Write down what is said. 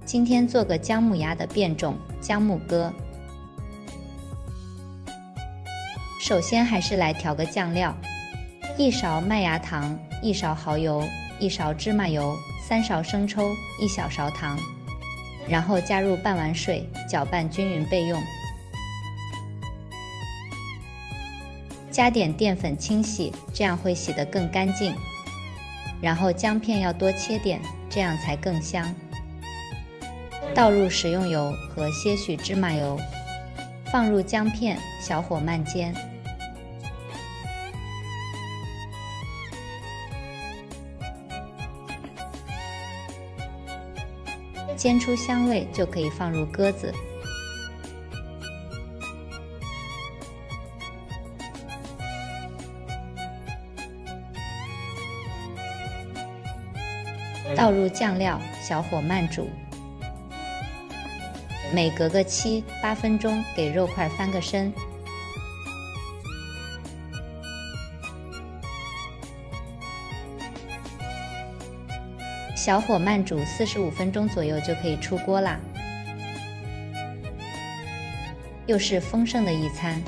今天做个姜母鸭的变种姜母鸽。首先还是来调个酱料，1勺麦芽糖，1勺蚝油，1勺芝麻油，3勺生抽，1小勺糖，然后加入半碗水，搅拌均匀备用。加点淀粉清洗，这样会洗得更干净。然后姜片要多切点，这样才更香。倒入食用油和些许芝麻油，放入姜片，小火慢煎。煎出香味就可以放入鸽子。倒入酱料，小火慢煮。每隔个7、8分钟给肉块翻个身。小火慢煮45分钟左右就可以出锅啦。又是丰盛的一餐。